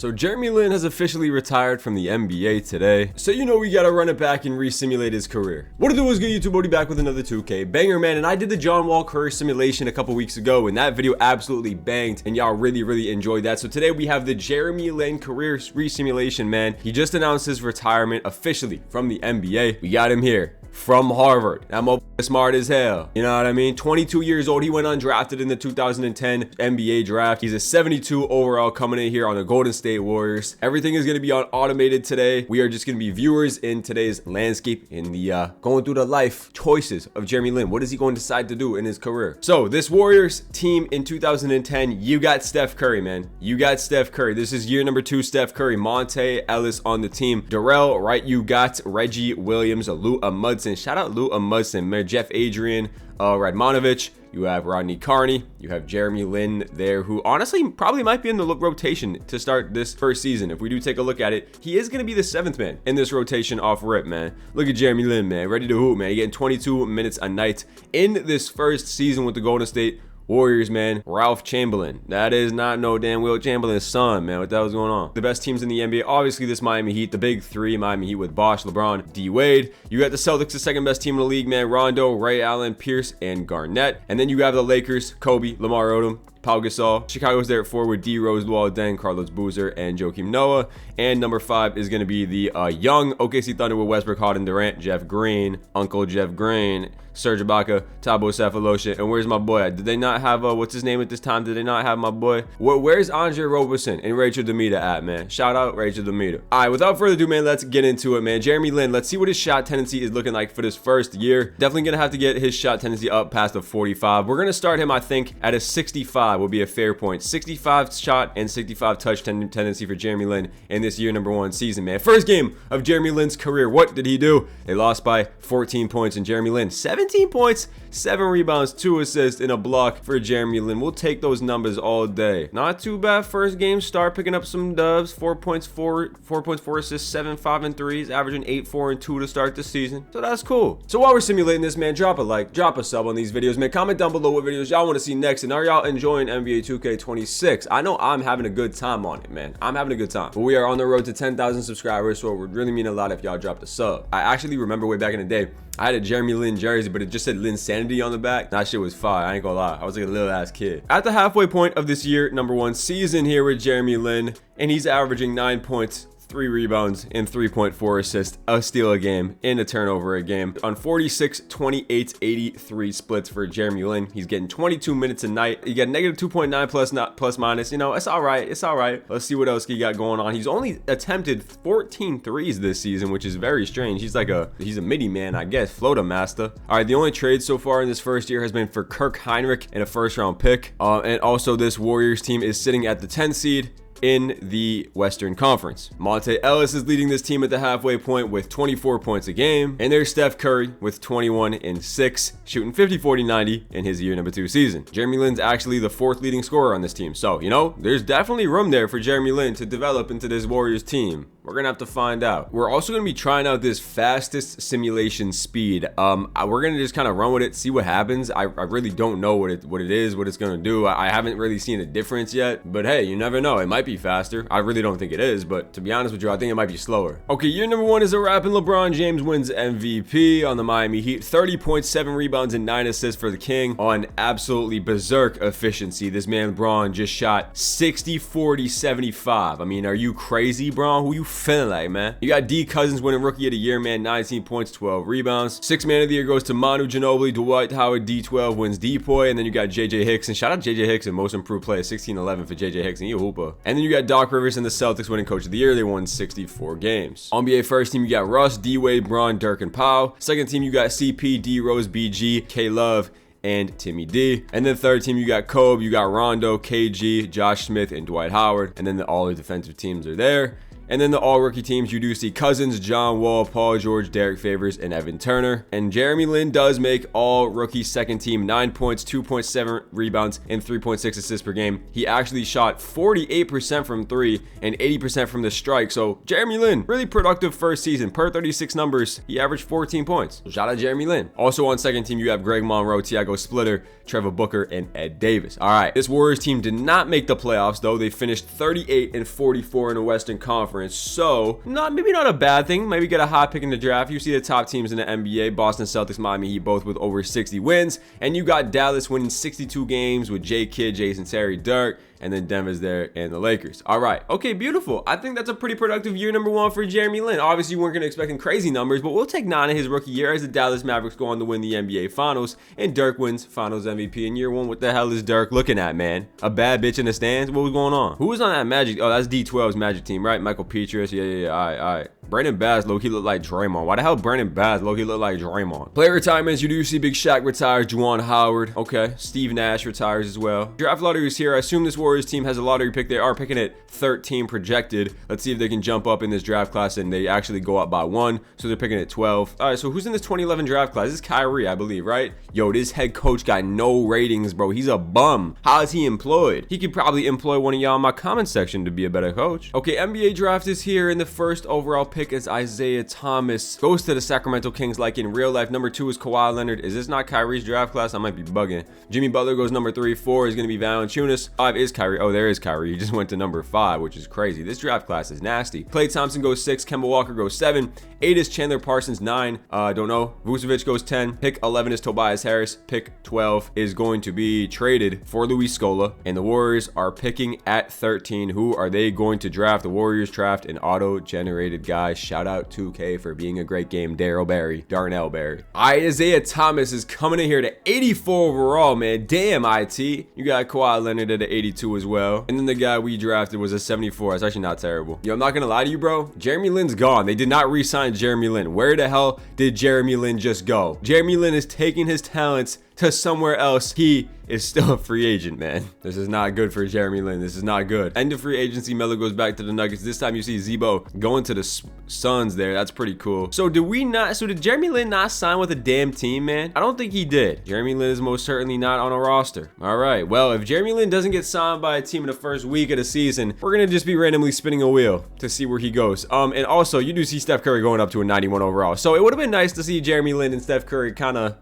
So Jeremy Lin has officially retired from the NBA today. So you know we gotta run it back and re-simulate his career. What it do is good, YouTube Odie, back with another 2K banger, man. And I did the John Wall career simulation a couple weeks ago, and that video absolutely banged, and y'all really enjoyed that. So today we have the Jeremy Lin career re-simulation, man. He just announced his retirement officially from the NBA. We got him here from Harvard. That motherfucker smart as hell. You know what I mean? 22 years old. He went undrafted in the 2010 NBA draft. He's a 72 overall coming in here on the Golden State Warriors. Everything is going to be on automated today. We are just going to be viewers in today's landscape in the going through the life choices of Jeremy Lin. What is he going to decide to do in his career? So this Warriors team in 2010, you got Steph Curry, man. You got Steph Curry. This is year number 2 Steph Curry. Monte Ellis on the team. Darrell, right? You got Reggie Williams, Lou Mudson. Shout out Lou Mudson, man. Jeff Adrian, Radmanovich. You have Rodney Carney. You have Jeremy Lin there, who honestly probably might be in the rotation to start this first season. If we do take a look at it, he is going to be the 7th man in this rotation off rip, man. Look at Jeremy Lin, man. Ready to hoop, man. He getting 22 minutes a night in this first season with the Golden State Warriors, man. Ralph Chamberlain. That is not no damn Will Chamberlain's son, man. What the hell's going on? The best teams in the NBA, obviously this Miami Heat, the big 3 Miami Heat with Bosh, LeBron, D Wade. You got the Celtics, the second best team in the league, man. Rondo, Ray Allen, Pierce, and Garnett. And then you have the Lakers, Kobe, Lamar Odom, Pau Gasol. Chicago's there at 4 with D Rose, Luol Deng, Carlos Boozer, and Joakim Noah. And number 5 is going to be the young OKC Thunder with Westbrook, Harden, Durant, Jeff Green, Uncle Jeff Green, Serge Ibaka, Thabo Sefolosha. And where's my boy? Did they not have what's his name at this time? Did they not have my boy? Where's Andre Roberson and Rachel Demita at, man? Shout out Rachel Demita. All right, without further ado, man, let's get into it, man. Jeremy Lin, let's see what his shot tendency is looking like for this first year. Definitely gonna have to get his shot tendency up past the 45. We're gonna start him, I think, at a 65 will be a fair point. 65 shot and 65 touch tendency for Jeremy Lin in this year number 1 season, man. First game of Jeremy Lin's career. What did he do? They lost by 14 points, and Jeremy Lin 17 points, 7 rebounds, 2 assists, and a block for Jeremy Lin. We'll take those numbers all day. Not too bad first game start, picking up some dubs. 4 points, 4 assists, 7, 5, and 3s, averaging 8, 4, and 2 to start the season. So that's cool. So while we're simulating this, man, drop a like, drop a sub on these videos, man. Comment down below what videos y'all want to see next, and are y'all enjoying NBA 2K26? I know I'm having a good time on it, man. I'm having a good time. But we are on the road to 10,000 subscribers, so it would really mean a lot if y'all dropped a sub. I actually remember way back in the day, I had a Jeremy Lin jersey, but it just said Linsanity on the back. That shit was fire. I ain't gonna lie. I was like a little ass kid. At the halfway point of this year number 1 season here with Jeremy Lin, and he's averaging 9 points, 3 rebounds, and 3.4 assists, a steal a game, and a turnover a game on 46, 28, 83 splits for Jeremy Lin. He's getting 22 minutes a night. You got negative 2.9 plus minus. You know, it's all right. It's all right. Let's see what else he got going on. He's only attempted 14 threes this season, which is very strange. He's a midi man, I guess, floater master. All right, the only trade so far in this first year has been for Kirk Heinrich and a first-round pick. And also this Warriors team is sitting at the 10 seed in the Western Conference. Monte Ellis is leading this team at the halfway point with 24 points a game. And there's Steph Curry with 21 and 6, shooting 50, 40, 90 in his year number 2 season. Jeremy Lin's actually the 4th leading scorer on this team. So, you know, there's definitely room there for Jeremy Lin to develop into this Warriors team. We're gonna have to find out. We're also gonna be trying out this fastest simulation speed. We're gonna just kind of run with it, see what happens. I really don't know what it is, what it's gonna do. I haven't really seen a difference yet, but hey, you never know. It might be faster. I really don't think it is, but to be honest with you, I think it might be slower. Okay, year number 1 is a wrap, and LeBron James wins MVP on the Miami Heat. 30 points, 7 rebounds, and 9 assists for the King on absolutely berserk efficiency. This man LeBron just shot 60, 40, 75. I mean, are you crazy, Bron? Who you feeling like, man? You got D Cousins winning Rookie of the Year, man. 19 points, 12 rebounds. 6th man of the year goes to Manu Ginobili. Dwight Howard, D12 wins Depoy. And then you got JJ Hickson. Shout out JJ Hickson, most improved player. 16-11 for JJ Hickson. You hooper. And then you got Doc Rivers and the Celtics winning Coach of the Year. They won 64 games. NBA first team, you got Russ, D Wade, Braun, Dirk, and Powell. Second team, you got CP, D Rose, BG, K Love, and Timmy D. And then third team, you got Kobe, you got Rondo, KG, Josh Smith, and Dwight Howard. And then all the defensive teams are there. And then the all-rookie teams, you do see Cousins, John Wall, Paul George, Derek Favors, and Evan Turner. And Jeremy Lin does make all-rookie second team, 9 points, 2.7 rebounds, and 3.6 assists per game. He actually shot 48% from 3 and 80% from the strike. So Jeremy Lin, really productive first season. Per 36 numbers, he averaged 14 points. So shout out Jeremy Lin. Also on second team, you have Greg Monroe, Tiago Splitter, Trevor Booker, and Ed Davis. All right, this Warriors team did not make the playoffs, though. They finished 38 and 44 in the Western Conference. So maybe not a bad thing. Maybe get a hot pick in the draft. You see the top teams in the NBA, Boston Celtics, Miami Heat, both with over 60 wins. And you got Dallas winning 62 games with Jay Kidd, Jason Terry, Dirk, and then Denver's there and the Lakers. All right. Okay, beautiful. I think that's a pretty productive year number one for Jeremy Lin. Obviously, you weren't going to expect crazy numbers, but we'll take 9 in his rookie year as the Dallas Mavericks go on to win the NBA Finals, and Dirk wins Finals MVP in year one. What the hell is Dirk looking at, man? A bad bitch in the stands? What was going on? Who was on that Magic? Oh, that's D12's Magic team, right? Michael Petrus. Yeah. All right. Brandon Bass, low-key looked like Draymond. Why the hell Brandon Bass, low-key looked like Draymond? Player retirements, you do see Big Shaq retires, Juwan Howard. Okay, Steve Nash retires as well. Draft lottery is here. I assume this Warriors team has a lottery pick. They are picking at 13 projected. Let's see if they can jump up in this draft class, and they actually go up by 1, so they're picking at 12. All right, so who's in this 2011 draft class? This is Kyrie, I believe, right? Yo, this head coach got no ratings, bro. He's a bum. How is he employed? He could probably employ one of y'all in my comment section to be a better coach. Okay, NBA draft is here, and the first overall pick is Isaiah Thomas. Goes to the Sacramento Kings like in real life. Number 2 is Kawhi Leonard. Is this not Kyrie's draft class? I might be bugging. Jimmy Butler goes number 3. 4 is going to be Valanciunas. 5 is Kyrie. Oh, there is Kyrie. He just went to number 5, which is crazy. This draft class is nasty. Klay Thompson goes 6. Kemba Walker goes 7. 8 is Chandler Parsons. 9, don't know. Vucevic goes 10. Pick 11 is Tobias Harris. Pick 12 is going to be traded for Luis Scola. And the Warriors are picking at 13. Who are they going to draft? The Warriors draft an auto-generated guy. Shout out 2K for being a great game. Darnell Berry. Isaiah Thomas is coming in here to 84 overall, man. Damn, IT. You got Kawhi Leonard at 82 as well. And then the guy we drafted was a 74. That's actually not terrible. Yo, I'm not gonna lie to you, bro. Jeremy Lin's gone. They did not re-sign Jeremy Lin. Where the hell did Jeremy Lin just go? Jeremy Lin is taking his talents to somewhere else. He is still a free agent, man. This is not good for Jeremy Lin. This is not good. End of free agency. Melo goes back to the Nuggets. This time you see Zebo going to the Suns there. That's pretty cool. So did Jeremy Lin not sign with a damn team, man? I don't think he did. Jeremy Lin is most certainly not on a roster. All right. Well, if Jeremy Lin doesn't get signed by a team in the first week of the season, we're going to just be randomly spinning a wheel to see where he goes. And also, you do see Steph Curry going up to a 91 overall. So it would have been nice to see Jeremy Lin and Steph Curry kind of,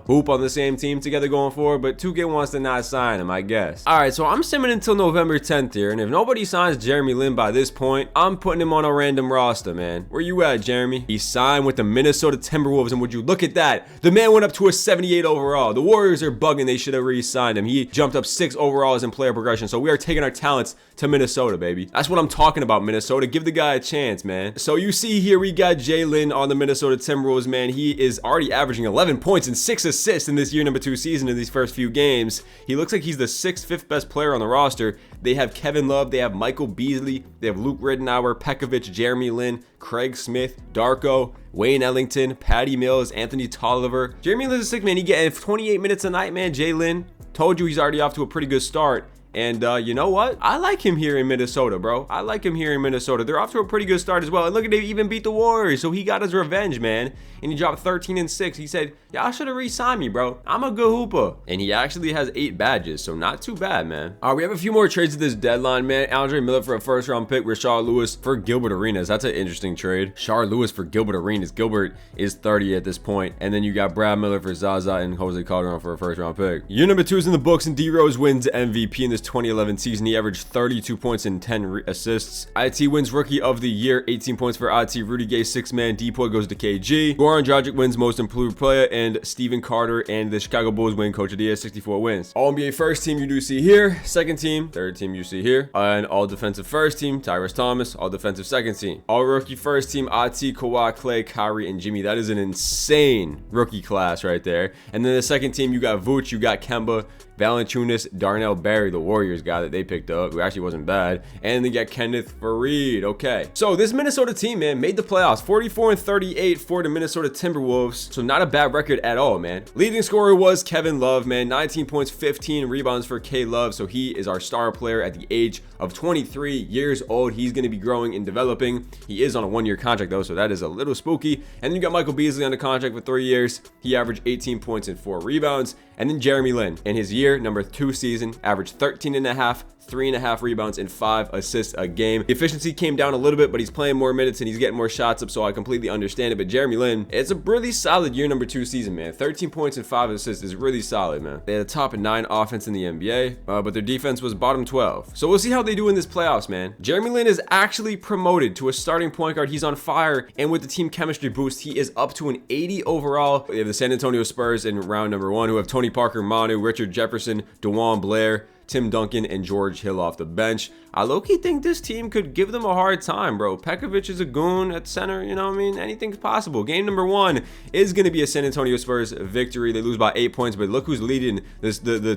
hoop on the same team together going forward, but 2K wants to not sign him, I guess. All right, so I'm simming until November 10th here, and if nobody signs Jeremy Lin by this point, I'm putting him on a random roster, man. Where you at, Jeremy? He signed with the Minnesota Timberwolves, and would you look at that? The man went up to a 78 overall. The Warriors are bugging. They should have re-signed him. He jumped up 6 overalls in player progression, so we are taking our talents to Minnesota, baby. That's what I'm talking about, Minnesota. Give the guy a chance, man. So you see here, we got Jalen on the Minnesota Timberwolves, man. He is already averaging 11 points and 6 assists in this year number 2 season in these first few games. He looks like he's the 6th, 5th best player on the roster. They have Kevin Love, they have Michael Beasley, they have Luke Ridenour, Pekovic, Jeremy Lin, Craig Smith, Darko, Wayne Ellington, Patty Mills, Anthony Tolliver. Jeremy Lin's a sick man. He getting 28 minutes a night, man. Jalen, told you he's already off to a pretty good start. And you know what? I like him here in Minnesota, bro. I like him here in Minnesota. They're off to a pretty good start as well. And look at, they even beat the Warriors. So he got his revenge, man. And he dropped 13 and 6. He said, y'all should have re-signed me, bro. I'm a good hooper. And he actually has 8 badges. So not too bad, man. All right, we have a few more trades at this deadline, man. Andre Miller for a first-round pick. Rashard Lewis for Gilbert Arenas. That's an interesting trade. Rashard Lewis for Gilbert Arenas. Gilbert is 30 at this point. And then you got Brad Miller for Zaza and Jose Calderon for a first-round pick. Year number 2 is in the books, and D Rose wins MVP in this 2011 season. He averaged 32 points and 10 assists. IT wins Rookie of the Year, 18 points for IT. Rudy Gay, 6-man. Depoy goes to KG. Goran Dragic wins Most Improved Player, and Stephen Carter and the Chicago Bulls win Coach of the Year, 64 wins. All NBA first team you do see here. Second team, third team you see here. And all defensive first team, Tyrese Thomas. All defensive second team. All rookie first team, IT, Kawhi, Klay, Kyrie, and Jimmy. That is an insane rookie class right there. And then the second team, you got Vooch, you got Kemba, Valanciunas, Darnell Berry, the Warriors guy that they picked up, who actually wasn't bad. And they got Kenneth Faried. Okay, so this Minnesota team, man, made the playoffs. 44-38 for the Minnesota Timberwolves. So not a bad record at all, man. Leading scorer was Kevin Love, man. 19 points, 15 rebounds for K Love. So he is our star player at the age of 23 years old. He's going to be growing and developing. He is on a 1-year contract though, so that is a little spooky. And then you got Michael Beasley on the contract for 3 years. He averaged 18 points and 4 rebounds. And then Jeremy Lin in his year number 2 season averaged 13.5, 3.5 rebounds and 5 assists a game. The efficiency came down a little bit, but he's playing more minutes and he's getting more shots up, so I completely understand it. But Jeremy Lin, it's a really solid year number 2 season, man. 13 points and 5 assists is really solid, man. They had a top 9 offense in the NBA, but their defense was bottom 12. So we'll see how they do in this playoffs, man. Jeremy Lin is actually promoted to a starting point guard. He's on fire, and with the team chemistry boost, he is up to an 80 overall. They have the San Antonio Spurs in round number 1, who have Tony Parker, Manu, Richard Jefferson, DeJuan Blair, Tim Duncan, and George Hill off the bench. I low-key think this team could give them a hard time, bro. Pekovic is a goon at center, you know what I mean? Anything's possible. Game number 1 is going to be a San Antonio Spurs victory. They lose by 8 points, but look who's leading the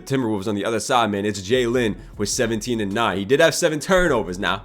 Timberwolves on the other side, man. It's Jay Lin with 17 and 9. He did have 7 turnovers now.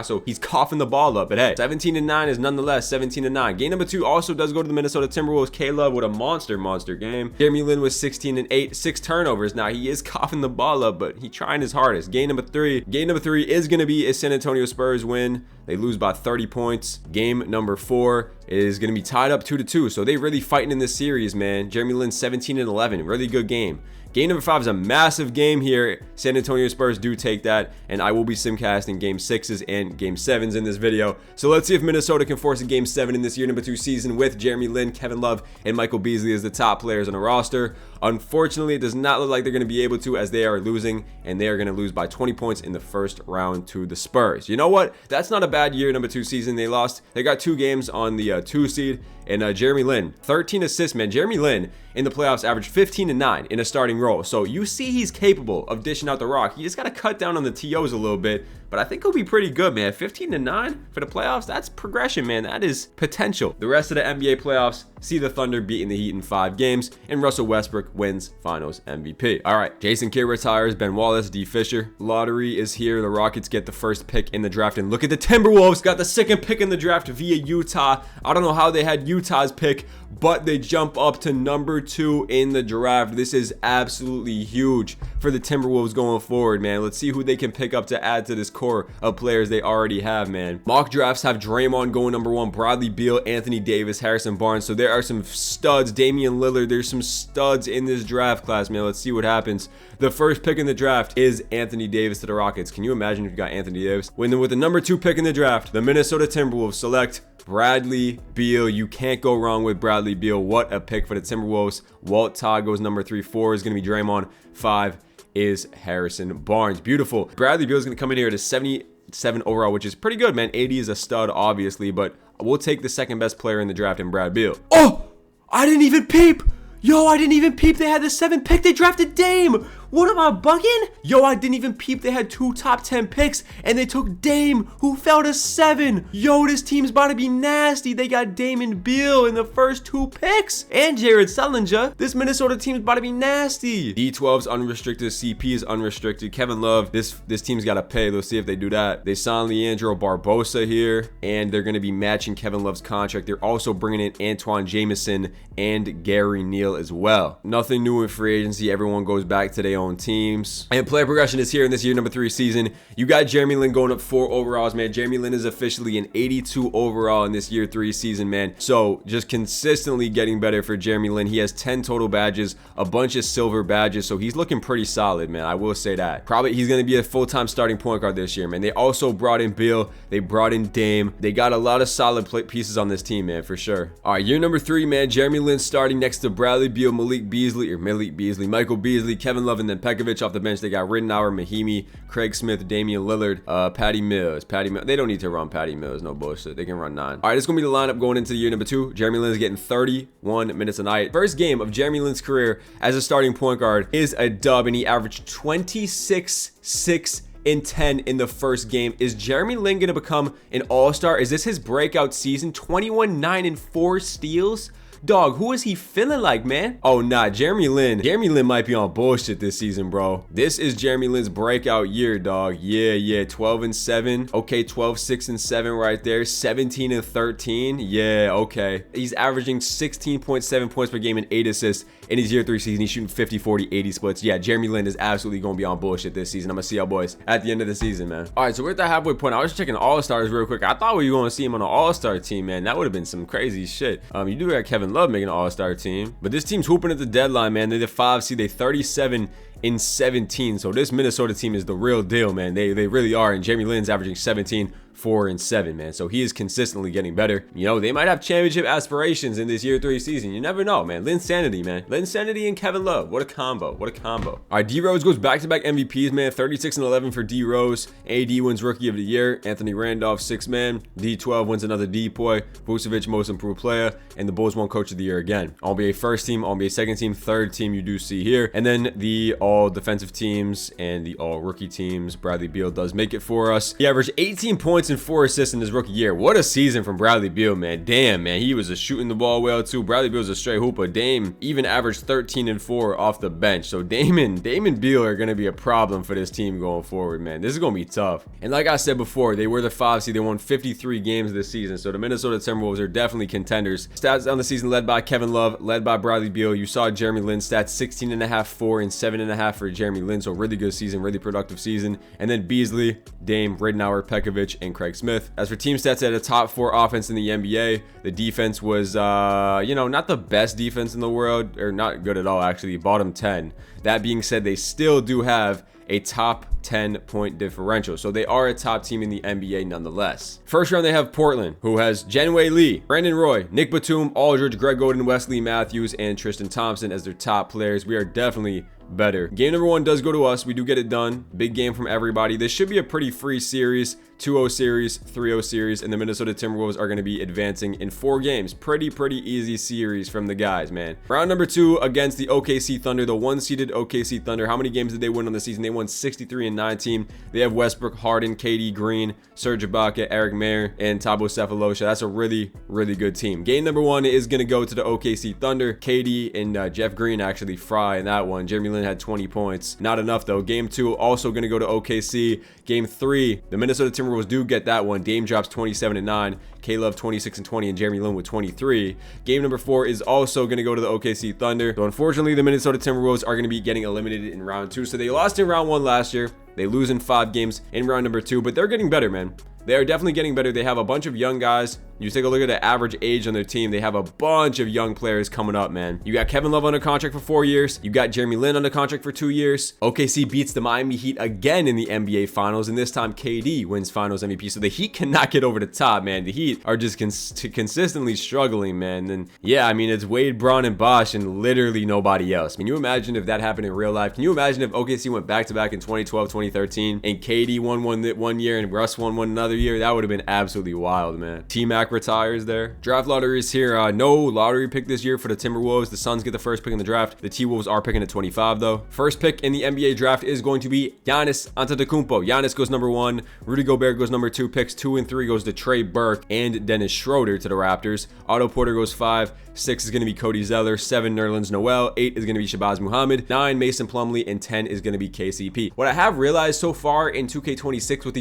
So he's coughing the ball up. But hey, 17 and 9 is nonetheless 17 and 9. Game number 2 also does go to the Minnesota Timberwolves. K-Love with a monster game. Jeremy Lin was 16 and 8, 6 turnovers. Now he is coughing the ball up, but he's trying his hardest. Game number 3 is going to be a San Antonio Spurs win. They lose by 30 points. Game number 4 is going to be tied up 2-2. So they really fighting in this series, man. Jeremy Lin 17 and 11, really good game. Game number 5 is a massive game here. San Antonio Spurs do take that, and I will be simcasting game 6s and game 7s in this video. So let's see if Minnesota can force a game 7 in this year number 2 season with Jeremy Lin, Kevin Love, and Michael Beasley as the top players on the roster. Unfortunately, it does not look like they're going to be able to, as they are losing, and they are going to lose by 20 points in the first round to the Spurs. You know what? That's not a bad year number 2 season. They lost. They got 2 games on the 2 seed. And Jeremy Lin, 13 assists, man. Jeremy Lin in the playoffs averaged 15 and 9 in a starting role. So you see he's capable of dishing out the rock. He just got to cut down on the TOs a little bit. But I think he'll be pretty good, man. 15 and 9 for the playoffs. That's progression, man. That is potential. The rest of the NBA playoffs see the Thunder beating the Heat in 5 games. And Russell Westbrook wins Finals MVP. All right. Jason Kidd retires. Ben Wallace, D. Fisher. Lottery is here. The Rockets get the first pick in the draft. And look at the Timberwolves. Got the 2nd pick in the draft via Utah. I don't know how they had Utah's pick, but they jump up to number 2 in the draft. This is absolutely huge for the Timberwolves going forward, man. Let's see who they can pick up to add to this core of players they already have, man. Mock drafts have Draymond going number 1, Bradley Beal, Anthony Davis, Harrison Barnes. So there are some studs. Damian Lillard. There's some studs in this draft class, man. Let's see what happens. The first pick in the draft is Anthony Davis to the Rockets. Can you imagine if you got Anthony Davis? With the number 2 pick in the draft, the Minnesota Timberwolves select Bradley Beal. You can't go wrong with Bradley Beal. What a pick for the Timberwolves. Walt Todd goes number 3. 4 is going to be Draymond. 5 is Harrison Barnes. Beautiful. Bradley Beal is going to come in here at a 77 overall, which is pretty good, man. 80 is a stud, obviously, but we'll take the 2nd best player in the draft in Brad Beal. Oh, I didn't even peep. Yo, I didn't even peep they had the 7th pick. They drafted Dame. What am I bugging? Yo, I didn't even peep they had 2 top 10 picks and they took Dame, who fell to 7. Yo, this team's about to be nasty. They got Dame and Beal in the first 2 picks and Jared Sullinger. This Minnesota team's about to be nasty. D12's unrestricted, CP is unrestricted. Kevin Love, this team's got to pay. Let's see if they do that. They signed Leandro Barbosa here, and they're going to be matching Kevin Love's contract. They're also bringing in Antoine Jameson and Gary Neal as well. Nothing new in free agency. Everyone goes back to their own teams. And player progression is here in this year number 3 season. You got Jeremy Lin going up 4 overalls, man. Jeremy Lin is officially an 82 overall in this year 3 season, man. So just consistently getting better for Jeremy Lin. He has 10 total badges, a bunch of silver badges, so he's looking pretty solid, man. I will say that. Probably he's going to be a full-time starting point guard this year, man. They also brought in Beal. They brought in Dame. They got a lot of solid pieces on this team, man, for sure. All right, year number 3, man. Jeremy Lin starting next to Bradley Beal, Michael Beasley, Kevin Love, and then Pekovic off the bench. They got Rittenauer, Mahimi, Craig Smith, Damian Lillard, Patty Mills. They don't need to run Patty Mills, no bullshit. They can run 9. All right, this is going to be the lineup going into the year number 2. Jeremy Lin is getting 31 minutes a night. First game of Jeremy Lin's career as a starting point guard is a dub, and he averaged 26, 6, and 10 in the first game. Is Jeremy Lin going to become an all-star? Is this his breakout season? 21, 9, and 4 steals? Dog, who is he feeling like, man? Oh, nah, Jeremy Lin. Jeremy Lin might be on bullshit this season, bro. This is Jeremy Lin's breakout year, dog. Yeah, 12 and 7. Okay, 12, 6 and 7 right there. 17 and 13. Yeah, okay. He's averaging 16.7 points per game and 8 assists in his year 3 season. He's shooting 50, 40, 80 splits. Yeah, Jeremy Lin is absolutely going to be on bullshit this season. I'm going to see y'all boys at the end of the season, man. All right, so we're at the halfway point. I was checking All-Stars real quick. I thought we were going to see him on an All-Star team, man. That would have been some crazy shit. You do got Kevin Love making an All-Star team, but this team's hooping at the deadline, man. They're the 5 seed. They 37 in 17. So this Minnesota team is the real deal, man. They really are. And Jeremy Lin's averaging 17, 4 and 7, man. So he is consistently getting better. You know, they might have championship aspirations in this year 3 season. You never know, man. Linsanity, man. Linsanity and Kevin Love. What a combo. What a combo. All right, D Rose goes back-to-back MVPs, man. 36 and 11 for D Rose. AD wins Rookie of the Year. Anthony Randolph, 6th man. D12 wins another D-Boy. Vucevic, Most Improved Player. And the Bulls won Coach of the Year again. All-NBA first team, All-NBA second team, third team you do see here. And then the all-defensive teams and the all-rookie teams. Bradley Beal does make it for us. He averaged 18 points and 4 assists in his rookie year. What a season from Bradley Beal, man. Damn, man. He was a shooting the ball well, too. Bradley Beal's a straight hooper. Dame even averaged 13 and 4 off the bench. So Dame and Beal are going to be a problem for this team going forward, man. This is going to be tough. And like I said before, they were the 5 seed. They won 53 games this season. So the Minnesota Timberwolves are definitely contenders. Stats on the season led by Kevin Love, led by Bradley Beal. You saw Jeremy Lin stats 16.5, 4 and 7.5 for Jeremy Lin. So really good season, really productive season. And then Beasley, Dame, Ridnour, Pekovic, and Craig Smith. As for team stats, they had a top 4 offense in the NBA. The defense was, you know, not the best defense in the world, or not good at all, actually. Bottom 10. That being said, they still do have a top 10 point differential. So they are a top team in the NBA nonetheless. First round, they have Portland, who has Jenway Lee, Brandon Roy, Nick Batum, Aldridge, Greg Oden, Wesley Matthews, and Tristan Thompson as their top players. We are definitely better. Game number 1 does go to us. We do get it done. Big game from everybody. This should be a pretty free series. 2-0 series, 3-0 series, and the Minnesota Timberwolves are going to be advancing in 4 games. Pretty easy series from the guys, man. Round number 2 against the OKC Thunder, the 1-seeded OKC Thunder. How many games did they win on the season? They won 63 and 19. They have Westbrook, Harden, KD, Green, Serge Ibaka, Eric Mayer, and Thabo Sefolosha. That's a really good team. Game number 1 is going to go to the OKC Thunder. KD and Jeff Green actually fry in that one. Jeremy Lin had 20 points. Not enough, though. Game 2 also going to go to OKC. Game 3, the Minnesota Timberwolves do get that one. Dame drops 27 and 9. K-Love 26 and 20, and Jeremy Lin with 23. Game number 4 is also going to go to the OKC Thunder. So unfortunately, the Minnesota Timberwolves are going to be getting eliminated in round 2. So they lost in round 1 last year. They lose in 5 games in round number 2, but they're getting better, man. They are definitely getting better. They have a bunch of young guys. You take a look at the average age on their team. They have a bunch of young players coming up, man. You got Kevin Love under contract for 4 years. You got Jeremy Lin under contract for 2 years. OKC beats the Miami Heat again in the NBA Finals, and this time KD wins Finals MVP. So the Heat cannot get over the top, man. The Heat are just consistently struggling, man. And yeah, I mean, it's Wade, Braun, and Bosh, and literally nobody else. Can you imagine if that happened in real life? Can you imagine if OKC went back-to-back in 2012, 2013, and KD won one year and Russ won one another year? That would have been absolutely wild, man. T-Mac retires there. Draft lottery is here. No lottery pick this year for the Timberwolves. The Suns get the first pick in the draft. The T-Wolves are picking at 25, though. First pick in the NBA draft is going to be Giannis Antetokounmpo. Giannis goes number 1. Rudy Gobert goes number 2. Picks 2 and 3 goes to Trey Burke and Dennis Schroeder to the Raptors. Otto Porter goes 5. 6 is going to be Cody Zeller. 7, Nerlens Noel. 8 is going to be Shabazz Muhammad. 9, Mason Plumlee. And 10 is going to be KCP. What I have realized so far in 2K26 with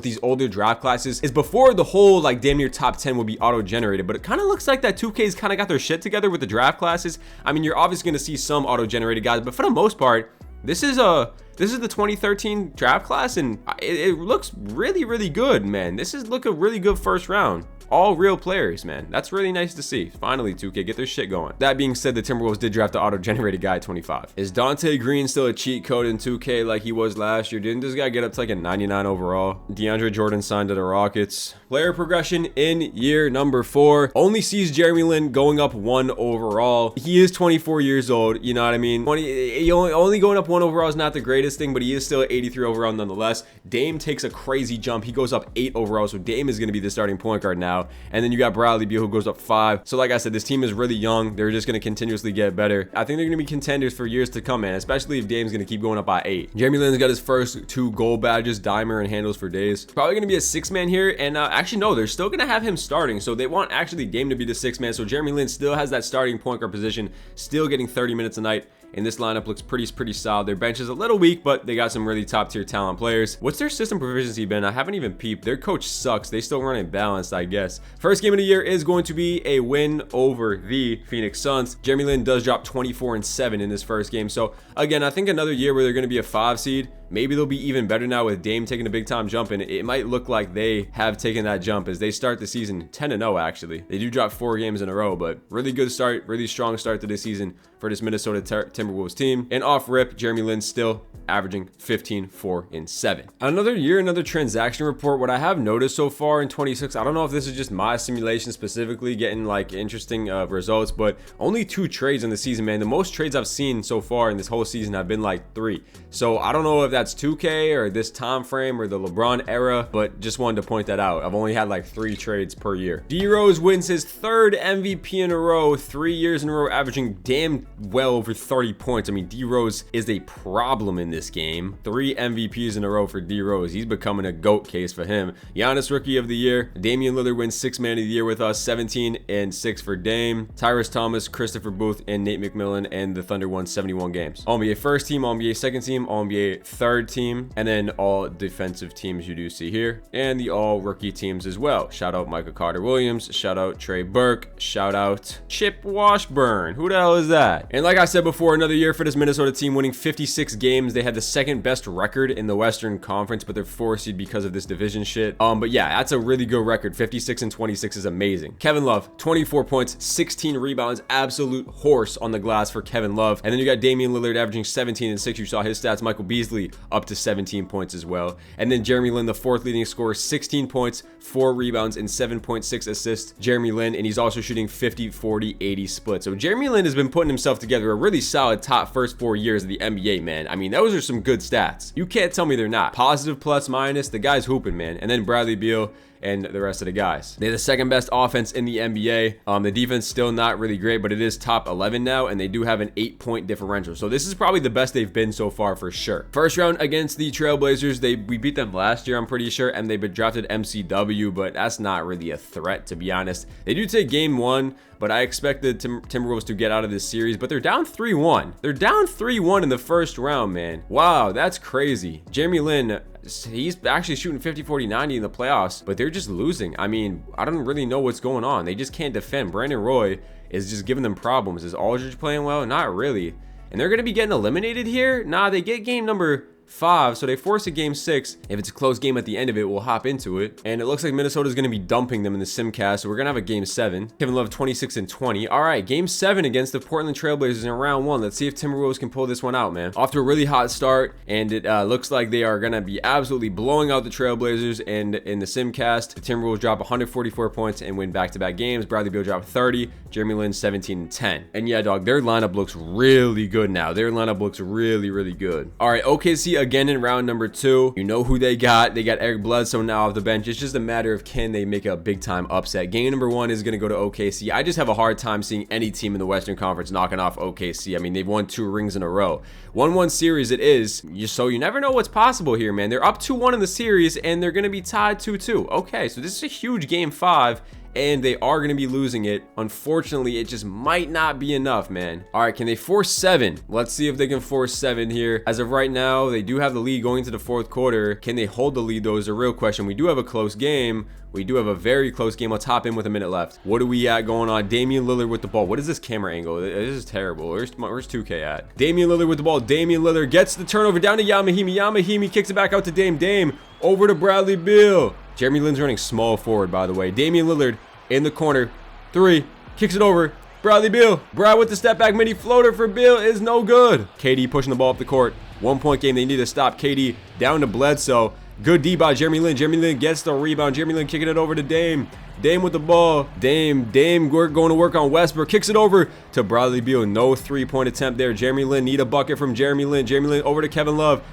these older draft classes is before the whole like damn near top 10 will be auto-generated, but it kind of looks like that 2K's kind of got their shit together with the draft classes. I mean, you're obviously going to see some auto-generated guys, but for the most part, this is the 2013 draft class, and it looks really good, man. This is a really good first round. All real players, man. That's really nice to see. Finally, 2K, get their shit going. That being said, the Timberwolves did draft the auto-generated guy at 25. Is Dante Green still a cheat code in 2K like he was last year? Didn't this guy get up to like a 99 overall? DeAndre Jordan signed to the Rockets. Player progression in year number 4 only sees Jeremy Lin going up 1 overall. He is 24 years old. You know what I mean? Only going up 1 overall is not the greatest. greatest thing, but he is still at 83 overall nonetheless. Dame takes a crazy jump. He goes up 8 overall, so Dame is going to be the starting point guard now. And then you got Bradley Beal, who goes up 5. So like I said, this team is really young. They're just going to continuously get better. I think they're going to be contenders for years to come, man, especially if Dame's going to keep going up by 8. Jeremy Lin's got his first 2 gold badges, dimer and handles for days. Probably going to be a 6-man here, and actually no, they're still going to have him starting, so they want actually Dame to be the 6-man, so Jeremy Lin still has that starting point guard position, still getting 30 minutes a night. And this lineup looks pretty solid. Their bench is a little weak, but they got some really top tier talent players. What's their system proficiency been? I haven't even peeped. Their coach sucks. They still run it balanced, I guess. First game of the year is going to be a win over the Phoenix Suns. Jeremy Lin does drop 24-7 in this first game. So again, I think another year where they're going to be a 5 seed. Maybe they'll be even better now with Dame taking a big time jump, and it might look like they have taken that jump as they start the season 10-0 actually. They do drop 4 games in a row, but really good start, really strong start to this season for this Minnesota Timberwolves team. And off rip, Jeremy Lin still averaging 15, 4, and 7. Another year, another transaction report. What I have noticed so far in 26, I don't know if this is just my simulation specifically getting like interesting results, but only 2 trades in the season, man. The most trades I've seen so far in this whole season have been like 3. So I don't know if that's 2K or this time frame or the LeBron era, but just wanted to point that out. I've only had like 3 trades per year. D Rose wins his 3rd MVP in a row, 3 years in a row, averaging damn well over 30 points. I mean, D Rose is a problem in this game. 3 MVPs in a row for D Rose. He's becoming a GOAT case for him. Giannis Rookie of the Year. Damian Lillard wins 6th Man of the Year with us, 17 and 6 for Dame. Tyrese Thomas, Christopher Booth, and Nate McMillan, and the Thunder won 71 games. All-NBA first team, All-NBA second team, All-NBA third team, and then all defensive teams you do see here, and the all rookie teams as well. Shout out Michael Carter Williams, shout out Trey Burke, shout out Chip Washburn. Who the hell is that? And like I said before, another year for this Minnesota team, winning 56 games. They had the 2nd best record in the Western Conference, but they're 4 seed because of this division shit. But yeah, that's a really good record. 56 and 26 is amazing. Kevin Love, 24 points, 16 rebounds, absolute horse on the glass for Kevin Love. And then you got Damian Lillard averaging 17 and 6. You saw his stats. Michael Beasley up to 17 points as well. And then Jeremy Lin, the 4th leading scorer, 16 points, 4 rebounds, and 7.6 assists. Jeremy Lin, and he's also shooting 50, 40, 80 split. So Jeremy Lin has been putting himself together a really solid top first 4 years of the NBA, man. I mean, those are some good stats. You can't tell me they're not. Positive, plus, minus, the guy's hooping, man. And then Bradley Beal and the rest of the guys. They're the 2nd best offense in the NBA. The defense still not really great, but it is top 11 now, and they do have an 8-point differential. So this is probably the best they've been so far for sure. First round against the Trailblazers, we beat them last year, I'm pretty sure, and they've been drafted MCW, but that's not really a threat, to be honest. They do take game 1, but I expected Timberwolves to get out of this series, but they're down 3-1. They're down 3-1 in the first round, man. Wow, that's crazy. Jeremy Lin, he's actually shooting 50, 40, 90 in the playoffs, but they're just losing. I mean, I don't really know what's going on. They just can't defend. Brandon Roy is just giving them problems. Is Aldridge playing well? Not really. And they're going to be getting eliminated here? Nah, they get game number 5, so they force a game 6. If it's a close game at the end of it, we'll hop into it. And it looks like Minnesota's going to be dumping them in the simcast, so we're going to have a game 7. Kevin Love 26 and 20. All right, game 7 against the Portland Trailblazers in round 1. Let's see if Timberwolves can pull this one out, man. Off to a really hot start, and it looks like they are going to be absolutely blowing out the Trailblazers. And in the simcast, the Timberwolves drop 144 points and win back-to-back games. Bradley Beal dropped 30. Jeremy Lin 17 and 10. And yeah, dog, their lineup looks really good now. Their lineup looks really good. All right, OKC again in round number 2. You know who they got. They got Eric Bledsoe now off the bench. It's just a matter of can they make a big time upset. Game number 1 is going to go to OKC. I just have a hard time seeing any team in the Western Conference knocking off OKC. I mean, they've won 2 rings in a row. 1-1 series it is. So you never know what's possible here, man. They're up 2-1 in the series, and they're going to be tied 2-2. Okay, so this is a huge game 5. And they are going to be losing it. Unfortunately, it just might not be enough, man. All right, can they force 7? Let's see if they can force 7 here. As of right now, they do have the lead going to the 4th quarter. Can they hold the lead, though, is a real question. We do have a close game. We do have a very close game. Let's hop in with a minute left. What do we got going on? Damian Lillard with the ball. What is this camera angle? This is terrible. Where's 2K at? Damian Lillard with the ball. Damian Lillard gets the turnover down to Yamahimi. Yamahimi kicks it back out to Dame. Dame over to Bradley Beal. Jeremy Lin's running small forward, by the way. Damian Lillard in the corner. 3. Kicks it over. Bradley Beal. Brad with the step back mini floater for Beal is no good. KD pushing the ball up the court. 1-point game. They need to stop KD. Down to Bledsoe. Good D by Jeremy Lin. Jeremy Lin gets the rebound. Jeremy Lin kicking it over to Dame. Dame with the ball. Dame going to work on Westbrook. Kicks it over to Bradley Beal. No three-point attempt there. Jeremy Lin, need a bucket from Jeremy Lin. Jeremy Lin over to Kevin Love.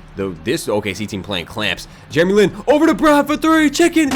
This OKC team playing clamps. Jeremy Lin over to Brad for three. Chicken.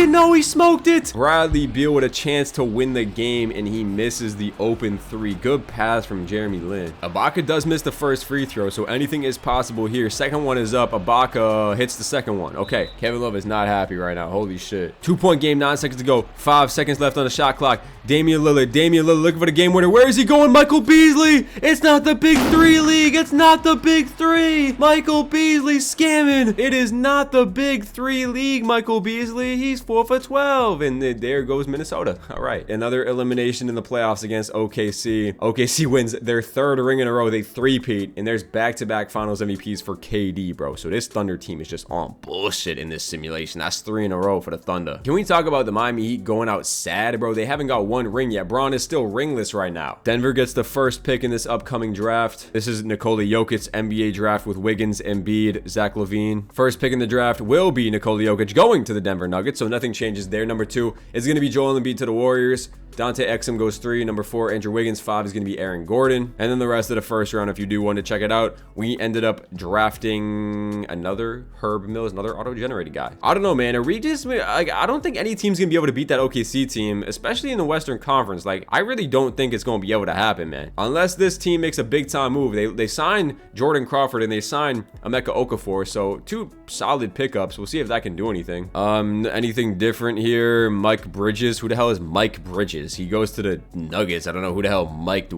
No, he smoked it. Bradley Beal with a chance to win the game, and he misses the open three. Good pass from Jeremy Lin. Ibaka does miss the first free throw, so anything is possible here. Second one is up. Ibaka hits the second one. Okay, Kevin Love is not happy right now. Holy shit. 2-point game, 9 seconds to go. 5 seconds left on the shot clock. Damian Lillard looking for the game winner. Where is he going? Michael Beasley. It's not the big three league. It's not the big three. Michael Beasley scamming. It is not the big three league, Michael Beasley. He's 4 for 12. And there goes Minnesota. All right. Another elimination in the playoffs against OKC. OKC wins their 3rd ring in a row. They three-peat. And there's back-to-back finals MVPs for KD, bro. So this Thunder team is just on bullshit in this simulation. That's 3 in a row for the Thunder. Can we talk about the Miami Heat going out sad, bro? They haven't got one ring yet. Braun is still ringless right now. Denver gets the first pick in this upcoming draft. This is Nikola Jokic's NBA draft with Wiggins, Embiid, Zach LaVine. First pick in the draft will be Nikola Jokic going to the Denver Nuggets, so nothing changes there. Number 2 is going to be Joel Embiid to the Warriors. Dante Exum goes 3. Number 4, Andrew Wiggins. 5 is going to be Aaron Gordon. And then the rest of the first round, if you do want to check it out, we ended up drafting another Herb Mills, another auto-generated guy. I don't know, man. Are we just, like, I don't think any team's going to be able to beat that OKC team, especially in the Western Conference. Like, I really don't think it's going to be able to happen, man. Unless this team makes a big-time move. They signed Jordan Crawford and they signed Emeka Okafor, so 2 solid pickups. We'll see if that can do anything. Anything different here? Mike Bridges. Who the hell is Mike Bridges? He goes to the Nuggets. I don't know who the hell Mike,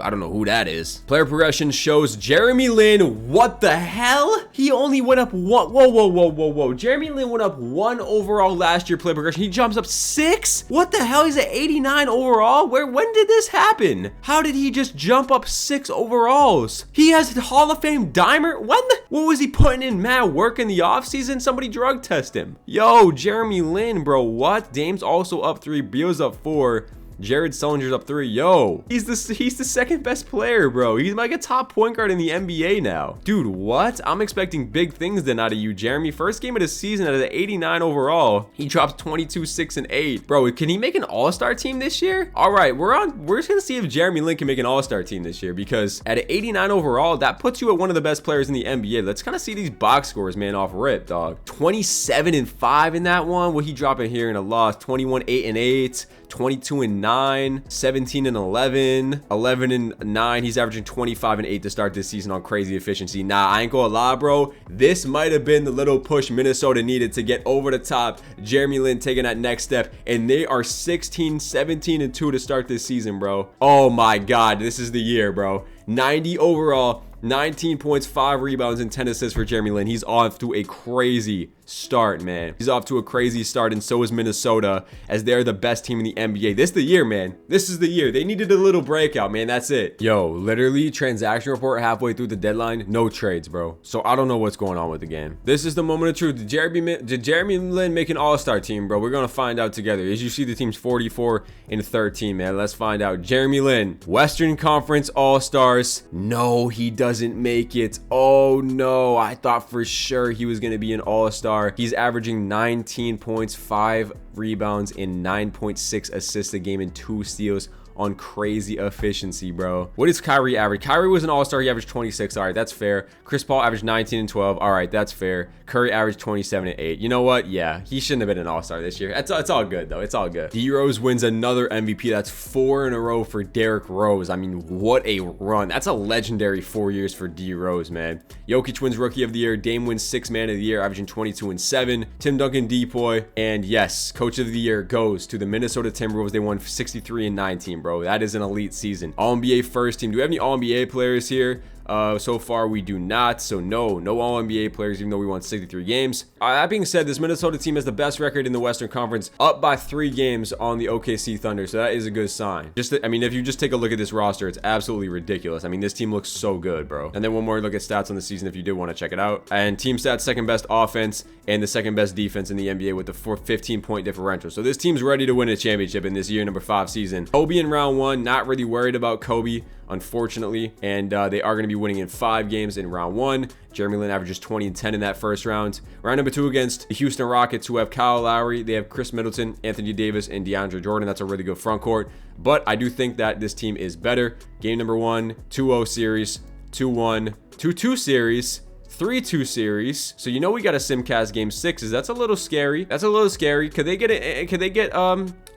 I don't know who that is. Player progression shows Jeremy Lin. What the hell? He only went up 1. Whoa. Jeremy Lin went up 1 overall last year player progression. He jumps up 6? What the hell? He's at 89 overall? When did this happen? How did he just jump up 6 overalls? He has Hall of Fame dimer? What was he putting in mad work in the offseason? Somebody drug test him. Yo, Jeremy Lin, bro. What? Dame's also up 3. Beal's up 4. Jared Sullinger's up 3. Yo, he's the second best player, bro. He's like a top point guard in the NBA now. Dude, what? I'm expecting big things then out of you, Jeremy. First game of the season out of the 89 overall. He drops 22, 6, and 8. Bro, can he make an all-star team this year? All right, we're just gonna see if Jeremy Lin can make an all-star team this year, because at an 89 overall, that puts you at one of the best players in the NBA. Let's kind of see these box scores, man, off rip, dog. 27 and 5 in that one. What he dropping here in a loss? 21, 8, and 8. 22 and 9, 17 and 11, 11 and 9. He's averaging 25 and 8 to start this season on crazy efficiency. Nah, I ain't gonna lie, bro. This might have been the little push Minnesota needed to get over the top. Jeremy Lin taking that next step, and they are 16, 17 and 2 to start this season, bro. Oh my God, this is the year, bro. 90 overall, 19 points, 5 rebounds, and 10 assists for Jeremy Lin. He's off to a crazy start, man. He's off to a crazy start, and so is Minnesota, as they're the best team in the NBA. This is the year, man. This is the year. They needed a little breakout, man. That's it. Yo, literally, transaction report halfway through the deadline. No trades, bro. So I don't know what's going on with the game. This is the moment of truth. Did Jeremy Lin make an all-star team, bro? We're going to find out together. As you see, the team's 44 and 13, man. Let's find out. Jeremy Lin, Western Conference All-Stars. No, he doesn't make it. Oh, no. I thought for sure he was going to be an all-star. He's averaging 19 points, 5 rebounds, and 9.6 assists a game and 2 steals on crazy efficiency, bro. What does Kyrie average? Kyrie was an all-star. He averaged 26. All right, that's fair. Chris Paul averaged 19 and 12. All right, that's fair. Curry averaged 27 and 8. You know what? Yeah, he shouldn't have been an all-star this year. It's all good, though. It's all good. D Rose wins another MVP. That's 4 in a row for Derrick Rose. I mean, what a run. That's a legendary 4 years for D Rose, man. Jokic wins Rookie of the Year. Dame wins 6th Man of the Year, averaging 22 and 7. Tim Duncan Depoy. And yes, Coach of the Year goes to the Minnesota Timberwolves. They won 63 and 19, bro. That is an elite season. All-NBA first team. Do we have any All-NBA players here? So far, we do not. So no All-NBA players, even though we won 63 games. That being said, this Minnesota team has the best record in the Western Conference, up by 3 games on the OKC Thunder. So that is a good sign. I mean, if you just take a look at this roster, it's absolutely ridiculous. I mean, this team looks so good, bro. And then one more look at stats on the season if you did want to check it out. And team stats, second best offense and the second best defense in the NBA with the 15-point differential. So this team's ready to win a championship in this year number 5 season. Kobe in round 1, not really worried about Kobe. unfortunately, and they are going to be winning in 5 games in round 1. Jeremy Lin averages 20 and 10 in that first round. Round number 2 against the Houston Rockets, who have Kyle Lowry. They have Chris Middleton, Anthony Davis, and DeAndre Jordan. That's a really good front court, but I do think that this team is better. Game number 1, 2-0 series, 2-1, 2-2 series, 3-2 series. So you know we got a simcast game 6s. That's a little scary. That's a little scary. Could they get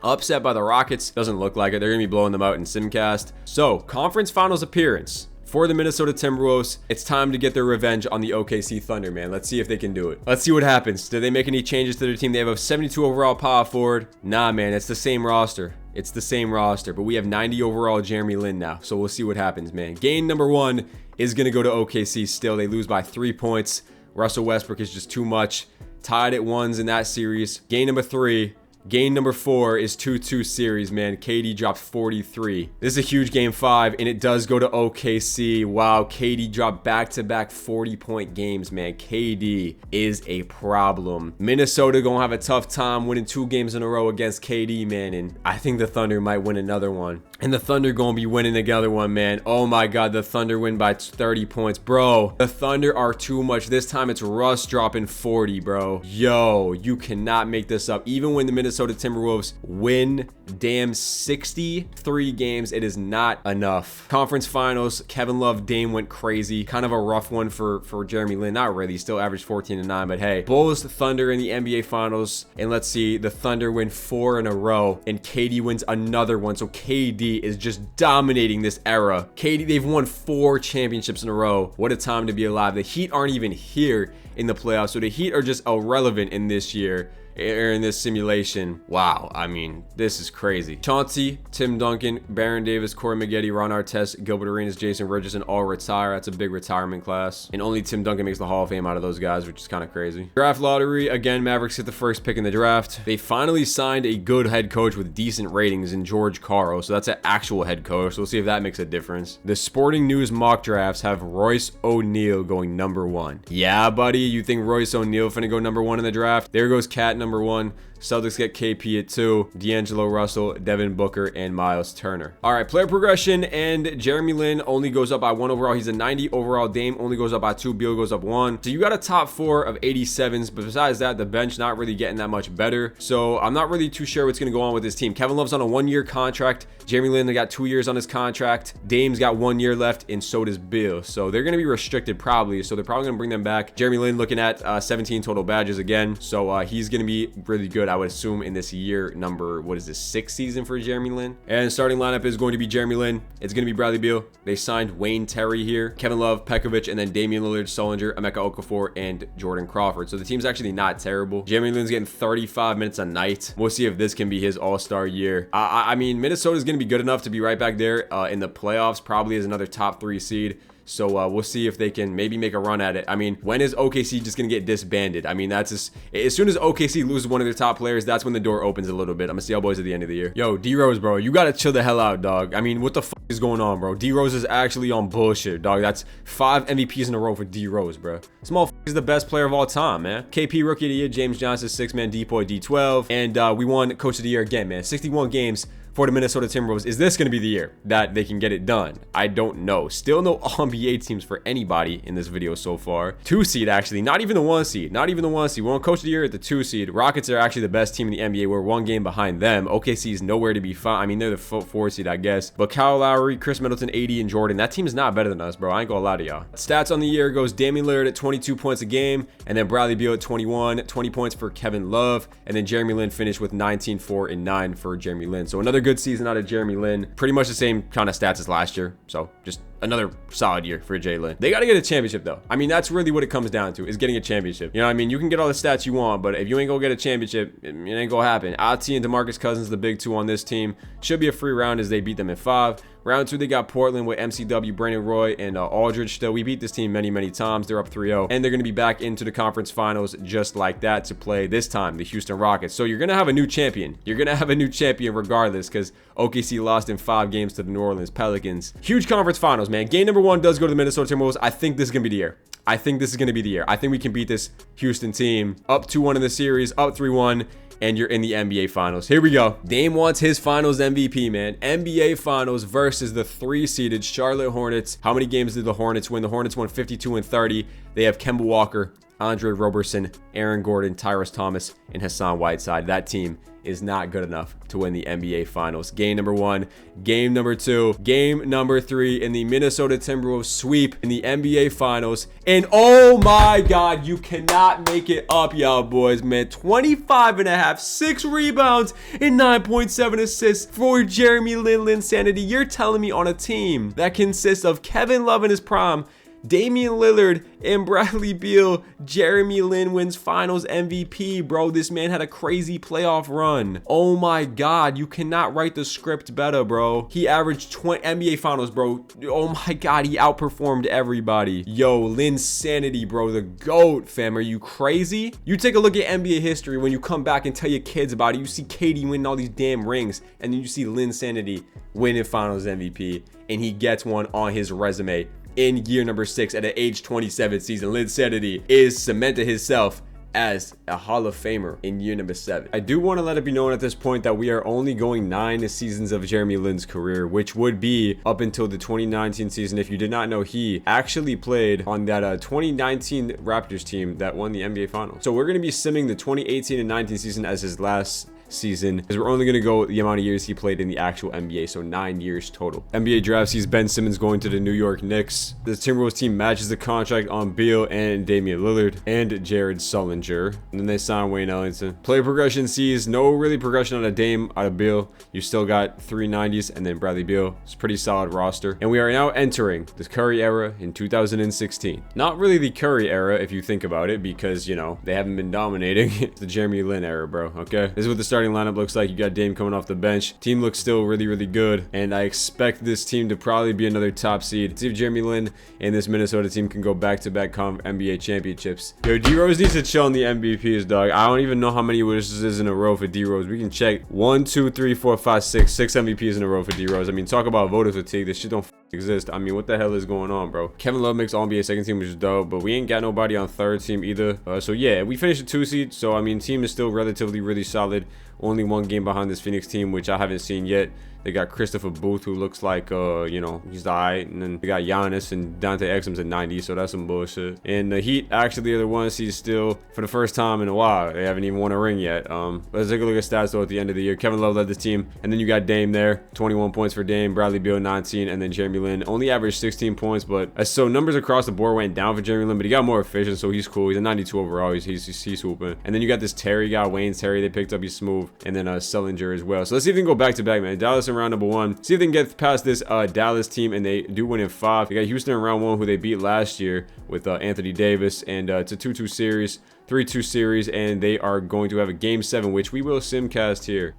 upset by the Rockets? Doesn't look like it. They're gonna be blowing them out in simcast. So conference finals appearance for the Minnesota Timberwolves. It's time to get their revenge on the OKC Thunder, man. Let's see if they can do it. Let's see what happens. Do they make any changes to their team? They have a 72 overall power forward. Nah, man, it's the same roster. It's the same roster, but we have 90 overall Jeremy Lin now. So we'll see what happens, man. Game number 1 is going to go to OKC still. They lose by 3 points. Russell Westbrook is just too much. Tied at 1s in that series. Game number 3. Game number 4 is 2-2 series, man. KD dropped 43. This is a huge game 5, and it does go to OKC. Wow, KD dropped back-to-back 40-point games, man. KD is a problem. Minnesota gonna have a tough time winning 2 games in a row against KD, man, and I think the Thunder might win another one. And the Thunder gonna be winning another one, man. Oh my God, the Thunder win by 30 points. Bro, the Thunder are too much. This time it's Russ dropping 40, bro. Yo, you cannot make this up. Even when the Minnesota Timberwolves win damn 63 games, it is not enough. Conference finals, Kevin Love, Dame went crazy. Kind of a rough one for Jeremy Lin. Not really, still averaged 14 and 9, but hey. Bulls, Thunder in the NBA finals, and let's see, the Thunder win 4 in a row, and KD wins another one. So KD is just dominating this era. KD, they've won 4 championships in a row. What a time to be alive. The Heat aren't even here in the playoffs, so the Heat are just irrelevant in this year, or in this simulation. Wow, I mean, this is crazy. Chauncey, Tim Duncan, Baron Davis, Corey Maggette, Ron Artest, Gilbert Arenas, Jason Richardson all retire. That's a big retirement class, and only Tim Duncan makes the Hall of Fame out of those guys, which is kind of crazy. Draft lottery, again, Mavericks get the first pick in the draft. They finally signed a good head coach with decent ratings in George Karl, so that's an actual head coach. So we'll see if that makes a difference. The Sporting News mock drafts have Royce O'Neal going number 1. Yeah, buddy, you think Royce O'Neal finna go number 1 in the draft? There goes Cat number 1. Celtics get KP at 2, D'Angelo Russell, Devin Booker, and Miles Turner. All right, player progression, and Jeremy Lin only goes up by 1 overall. He's a 90 overall. Dame only goes up by 2. Beal goes up 1. So you got a top 4 of 87s, but besides that, the bench not really getting that much better. So I'm not really too sure what's going to go on with this team. Kevin Love's on a 1-year contract. Jeremy Lin, they got 2 years on his contract. Dame's got 1 year left, and so does Beal. So they're going to be restricted probably. So they're probably going to bring them back. Jeremy Lin looking at 17 total badges again. So he's going to be really good, I would assume, in this year number, what is this, 6th season for Jeremy Lin. And starting lineup is going to be Jeremy Lin. It's going to be Bradley Beal. They signed Wayne Terry here, Kevin Love, Pekovic, and then Damian Lillard, Sullinger, Emeka Okafor, and Jordan Crawford. So the team's actually not terrible. Jeremy Lin's getting 35 minutes a night. We'll see if this can be his all-star year. I mean, Minnesota's going to be good enough to be right back there in the playoffs, probably as another top 3 seed. So we'll see if they can maybe make a run at it. I mean, when is OKC just going to get disbanded? I mean, that's just, as soon as OKC loses one of their top players, that's when the door opens a little bit. I'm going to see y'all boys at the end of the year. Yo, D-Rose, bro, you got to chill the hell out, dog. I mean, what the fuck is going on, bro? D-Rose is actually on bullshit, dog. That's 5 MVPs in a row for D-Rose, bro. This motherfucker is the best player of all time, man. KP Rookie of the Year, James Johnson, 6-man Depoy, D12. And we won Coach of the Year again, man. 61 games for the Minnesota Timberwolves. Is this going to be the year that they can get it done? I don't know. Still no All-NBA teams for anybody in this video so far. 2 seed, actually. Not even the 1 seed. Not even the 1 seed. We won Coach of the Year at the 2 seed. Rockets are actually the best team in the NBA. We're 1 game behind them. OKC is nowhere to be found. I mean, they're the 4 seed, I guess. But Kyle Lowry, Chris Middleton, AD, and Jordan. That team is not better than us, bro. I ain't gonna lie to y'all. Stats on the year goes Damian Lillard at 22 points a game. And then Bradley Beal at 21. 20 points for Kevin Love. And then Jeremy Lin finished with 19, 4, and 9 for Jeremy Lin. So another good season out of Jeremy Lin. Pretty much the same kind of stats as last year. So just another solid year for Jay Lin. They got to get a championship though. I mean, that's really what it comes down to, is getting a championship. You know what I mean? You can get all the stats you want, but if you ain't gonna get a championship, it ain't gonna happen. Ati and DeMarcus Cousins, the big 2 on this team. Should be a free round as they beat them in 5. Round 2, they got Portland with MCW, Brandon Roy, and Aldridge still. We beat this team many, many times. They're up 3-0. And they're going to be back into the conference finals just like that to play this time the Houston Rockets. So you're going to have a new champion. You're going to have a new champion regardless, because OKC lost in 5 games to the New Orleans Pelicans. Huge conference finals, man. Game number 1 does go to the Minnesota Timberwolves. I think this is going to be the year. I think this is going to be the year. I think we can beat this Houston team. Up 2-1 in the series, up 3-1. and you're in the NBA Finals. Here we go. Dame wants his Finals MVP, man. NBA Finals versus the 3-seeded Charlotte Hornets. How many games did the Hornets win? The Hornets won 52-30. They have Kemba Walker, Andre Roberson, Aaron Gordon, Tyrese Thomas, and Hassan Whiteside. That team is not good enough to win the NBA Finals. Game number 1, game number 2, game number 3 in the Minnesota Timberwolves sweep in the NBA Finals. And oh my God, you cannot make it up, y'all boys, man. 25.5, 6 rebounds, and 9.7 assists for Jeremy Lin Sanity. You're telling me on a team that consists of Kevin Love in his prime, Damian Lillard, and Bradley Beal, Jeremy Lin wins Finals MVP, bro. This man had a crazy playoff run. Oh my God, you cannot write the script better, bro. He averaged 20 NBA Finals, bro. Oh my God, he outperformed everybody. Yo, Lin Sanity, bro, the GOAT, fam. Are you crazy? You take a look at NBA history when you come back and tell your kids about it. You see KD winning all these damn rings, and then you see Lin Sanity winning Finals MVP, and he gets one on his resume. In year number 6 at an age 27 season, Lin Sanity is cemented himself as a Hall of Famer in year number 7. I do want to let it be known at this point that we are only going 9 seasons of Jeremy Lin's career, which would be up until the 2019 season. If you did not know, he actually played on that 2019 Raptors team that won the NBA Finals. So we're going to be simming the 2018 and 19 season as his last season, because we're only going to go the amount of years he played in the actual NBA, so 9 years total. NBA draft sees Ben Simmons going to the New York Knicks. The Timberwolves team matches the contract on Beal and Damian Lillard and Jared Sullinger, and then they sign Wayne Ellington. Player progression sees no really progression out of Dame, out of Beal. You still got 390s and then Bradley Beal. It's a pretty solid roster, and we are now entering the Curry era in 2016. Not really the Curry era if you think about it, because you know they haven't been dominating. It's the Jeremy Lin era, bro. Okay, this is what the starting lineup looks like. You got Dame coming off the bench. Team looks still really good, and I expect this team to probably be another top seed. See if Jeremy Lin and this Minnesota team can go back-to-back NBA championships. Yo, D-Rose needs to chill on the MVPs, dog. I don't even know how many wishes is in a row for D-Rose. We can check 1, 2, 3, 4, 5, 6 MVPs in a row for D-Rose. I mean, talk about voter fatigue. This shit don't exist. I mean, what the hell is going on, bro? Kevin Love makes All-NBA second team, which is dope, but we ain't got nobody on third team either. So yeah, we finished a 2 seed, so I mean, team is still relatively really solid. Only 1 game behind this Phoenix team, which I haven't seen yet. They got Christopher Booth, who looks like, you know, he's alright. And then they got Giannis, and Dante Exum's at 90, so that's some bullshit. And the Heat actually are the ones he's still, for the first time in a while, they haven't even won a ring yet. Let's take a look at stats, though, at the end of the year. Kevin Love led the team, and then you got Dame there. 21 points for Dame, Bradley Beal 19, and then Jeremy Lin only averaged 16 points, but so numbers across the board went down for Jeremy Lin, but he got more efficient, so he's cool. He's a 92 overall. He's swooping. And then you got this Terry guy, Wayne Terry, they picked up. He's smooth. And then Sullinger as well. So let's see if they can go back-to-back, man. Dallas in round number 1. See if they can get past this Dallas team, and they do win in 5. They got Houston in round 1, who they beat last year with Anthony Davis, and it's a 2-2 series, 3-2 series, and they are going to have a game 7, which we will simcast here.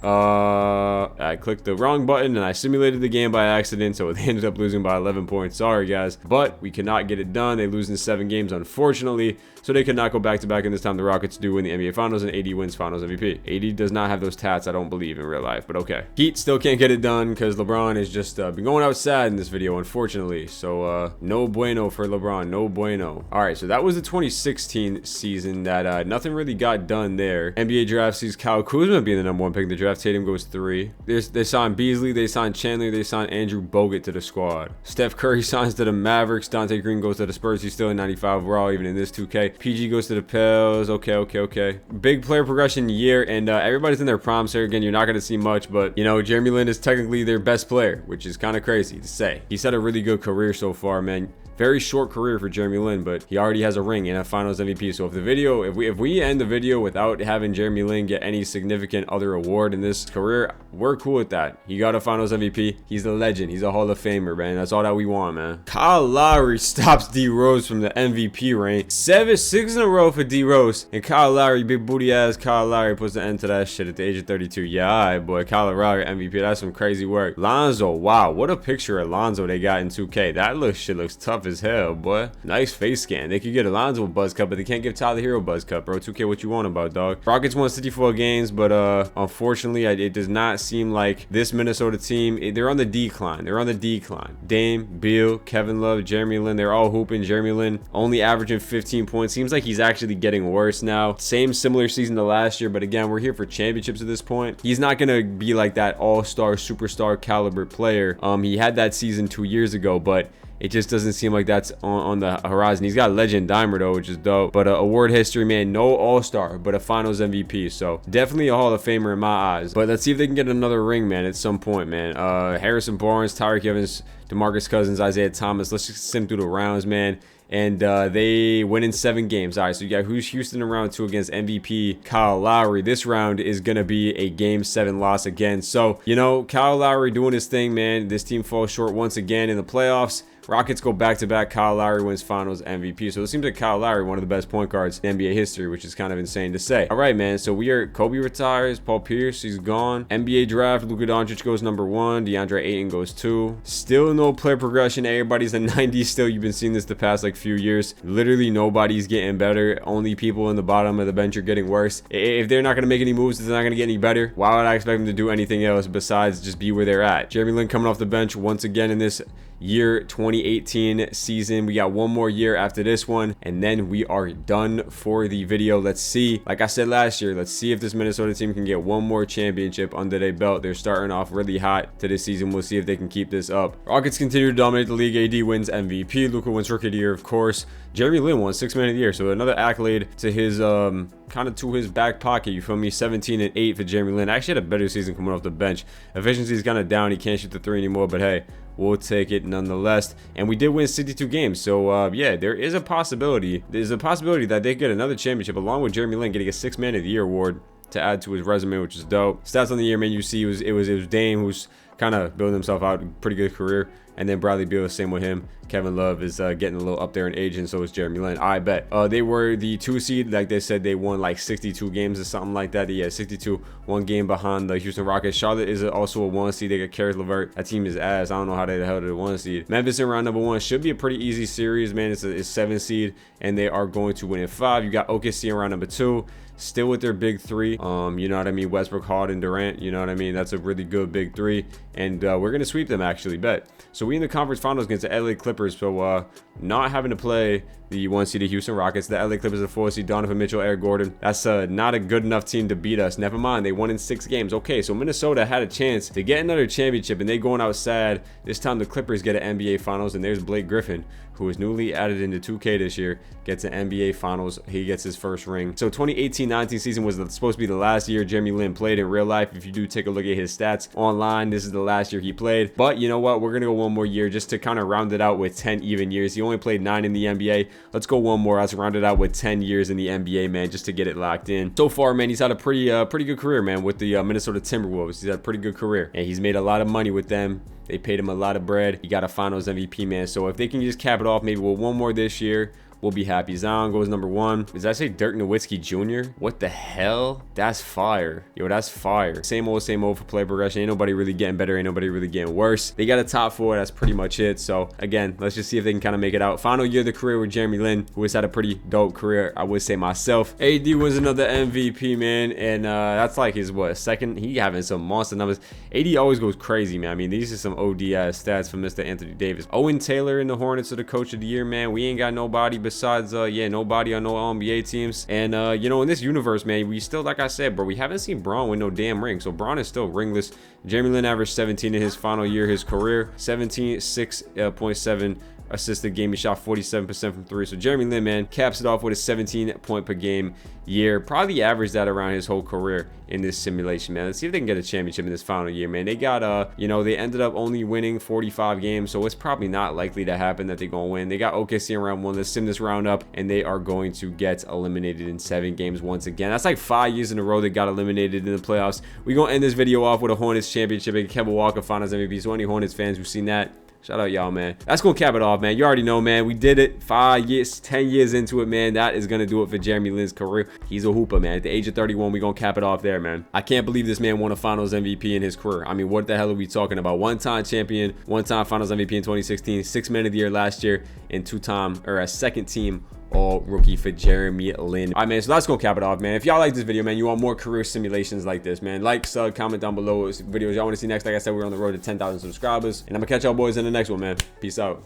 I clicked the wrong button and I simulated the game by accident, so they ended up losing by 11 points. Sorry guys, but we cannot get it done. They lose in 7 games, unfortunately, so they could not go back-to-back, and this time the Rockets do win the NBA Finals, and AD wins Finals MVP. AD does not have those tats, I don't believe, in real life, but okay. Heat still can't get it done because LeBron has just been going outside in this video, unfortunately, so no bueno for LeBron, no bueno. All right, so that was the 2016 season that nothing really got done there. NBA draft sees Kyle Kuzma being the #1 pick in the draft. Tatum goes 3. They signed Beasley, they signed Chandler, they signed Andrew Bogut to the squad. Steph Curry signs to the Mavericks. Dante Green goes to the Spurs. He's still in 95 overall, even in this 2K. PG goes to the Pels. Okay. Big player progression year, and everybody's in their proms here. Again, you're not going to see much, but, you know, Jeremy Lin is technically their best player, which is kind of crazy to say. He's had a really good career so far, man. Very short career for Jeremy Lin, but he already has a ring and a Finals MVP. So if we end the video without having Jeremy Lin get any significant other award in this career, we're cool with that. He got a Finals MVP. He's a legend. He's a Hall of Famer, man. That's all that we want, man. Kyle Lowry stops D Rose from the MVP reign. 6 in a row for D Rose, and Kyle Lowry, big booty ass Kyle Lowry, puts the end to that shit at the age of 32. Yeah, all right, boy. Kyle Lowry MVP. That's some crazy work. Lonzo, wow, what a picture of Lonzo they got in 2K. That shit looks tough as hell, boy. Nice face scan. They could get Alonzo a buzz cut, but they can't give Tyler Hero a buzz cut, bro. 2K, what you want about, dog? Rockets won 64 games, but unfortunately, it does not seem like this Minnesota team, they're on the decline. They're on the decline. Dame, Beal, Kevin Love, Jeremy Lin, they're all hooping. Jeremy Lin only averaging 15 points. Seems like he's actually getting worse now. Same similar season to last year, but again, we're here for championships at this point. He's not gonna be like that all-star, superstar caliber player. He had that season 2 years ago, but it just doesn't seem like that's on the horizon. He's got legend dimer though, which is dope. But award history, man, no all-star, but a finals MVP. So definitely a Hall of Famer in my eyes. But let's see if they can get another ring, man, at some point, man. Harrison Barnes, Tyreek Evans, DeMarcus Cousins, Isaiah Thomas. Let's just sim through the rounds, man. And they win in 7 games. All right, so you got Houston in round 2 against MVP Kyle Lowry. This round is going to be a game 7 loss again. So, you know, Kyle Lowry doing his thing, man. This team falls short once again in the playoffs. Rockets go back-to-back. Kyle Lowry wins finals MVP. So it seems like Kyle Lowry, one of the best point guards in NBA history, which is kind of insane to say. All right, man. So Kobe retires. Paul Pierce, he's gone. NBA draft, Luka Doncic goes number 1. DeAndre Ayton goes 2. Still no player progression. Everybody's in 90s still. You've been seeing this the past like few years. Literally nobody's getting better. Only people in the bottom of the bench are getting worse. If they're not going to make any moves, they're not going to get any better. Why would I expect them to do anything else besides just be where they're at? Jeremy Lin coming off the bench once again in this year 2018 season. We got one more year after this one, and then we are done for the video. Let's see, like I said last year, let's see if this Minnesota team can get one more championship under their belt. They're starting off really hot to this season. We'll see if they can keep this up. Rockets continue to dominate the league. AD wins MVP. Luka wins Rookie of the Year, of course. Jeremy Lin won 6th Man of the Year, so another accolade to his kind of to his back pocket. You feel me? 17 and 8 for Jeremy Lin. Actually had a better season coming off the bench. Efficiency is kind of down. He can't shoot the 3 anymore, but hey, we'll take it nonetheless. And we did win 62 games. So, yeah, there is a possibility. There's a possibility that they get another championship along with Jeremy Lin getting a 6th Man of the Year award to add to his resume, which is dope. Stats on the year, man, you see it was Dame, who's kind of building himself out, pretty good career. And then Bradley Beal, same with him. Kevin Love is getting a little up there in age, and so is Jeremy Lin. I bet. They were the 2 seed. Like they said, they won like 62 games or something like that. Yeah, 62, 1 game behind the Houston Rockets. Charlotte is also a 1 seed. They got Karis LeVert. That team is ass. I don't know how they the hell did a 1 seed. Memphis in round number 1 should be a pretty easy series, man. It's 7 seed, and they are going to win in 5. You got OKC in round number 2. Still with their big 3, you know what I mean, Westbrook, Harden, Durant, you know what I mean. That's a really good big 3, and we're gonna sweep them, actually, bet. So we in the conference finals against the LA Clippers. So not having to play the 1 seed Houston Rockets. The LA Clippers are 4 seed. Donovan Mitchell, Eric Gordon. That's not a good enough team to beat us. Never mind, they won in 6 games. Okay, so Minnesota had a chance to get another championship, and they going out sad. This time the Clippers get an NBA Finals, and there's Blake Griffin, who is newly added into 2K this year, gets an NBA Finals. He gets his first ring. So 2018-19 season was supposed to be the last year Jeremy Lin played in real life. If you do take a look at his stats online, this is the last year he played. But you know what? We're going to go one more year just to kind of round it out with 10 even years. He only played 9 in the NBA. Let's go one more. Let's round it out with 10 years in the NBA, man, just to get it locked in. So far, man, he's had a pretty good career, man, with the Minnesota Timberwolves. He's had a pretty good career, and he's made a lot of money with them. They paid him a lot of bread. He got a finals MVP, man. So if they can just cap it off maybe with one more this year, we'll be happy. Zion goes number 1. Does that say Dirk Nowitzki Jr.? What the hell? That's fire. Yo, that's fire. Same old for player progression. Ain't nobody really getting better. Ain't nobody really getting worse. They got a top 4. That's pretty much it. So, again, let's just see if they can kind of make it out. Final year of the career with Jeremy Lin, who has had a pretty dope career, I would say myself. AD wins another MVP, man. And that's like his, what, 2nd? He having some monster numbers. AD always goes crazy, man. I mean, these are some OD stats from Mr. Anthony Davis. Owen Taylor in the Hornets are the coach of the year, man. We ain't got nobody besides yeah, nobody on no NBA teams. And you know, in this universe, man, we still, like I said, bro, we haven't seen Braun with no damn ring. So Braun is still ringless. Jeremy Lin averaged 17 in his final year of his career. 17, 6.7 assisted game. He shot 47% from 3. So Jeremy Lin, man, caps it off with a 17 point per game year. Probably averaged that around his whole career in this simulation, man. Let's see if they can get a championship in this final year, man. They got you know, they ended up only winning 45 games, so it's probably not likely to happen that they're gonna win. They got OKC in round 1. Let's sim this round up, and they are going to get eliminated in 7 games once again. That's like 5 years in a row they got eliminated in the playoffs. We're gonna end this video off with a Hornets championship and Kemba Walker finals MVP. So any Hornets fans who've seen that, shout out y'all, man. That's gonna cap it off, man. You already know, man. We did it. 5 years, 10 years into it, man. That is gonna do it for Jeremy Lin's career. He's a hooper, man. At the age of 31, we gonna cap it off there, man. I can't believe this man won a finals MVP in his career. I mean, what the hell are we talking about? 1-time champion, 1-time finals MVP in 2016, 6th Man of the Year last year, and second team all rookie for Jeremy Lin. All right, man, so that's gonna cap it off, man. If y'all like this video, man, you want more career simulations like this, man, like, sub, comment down below what videos y'all want to see next. Like I said, we're on the road to 10,000 subscribers, and I'm gonna catch y'all boys in the next one, man. Peace out.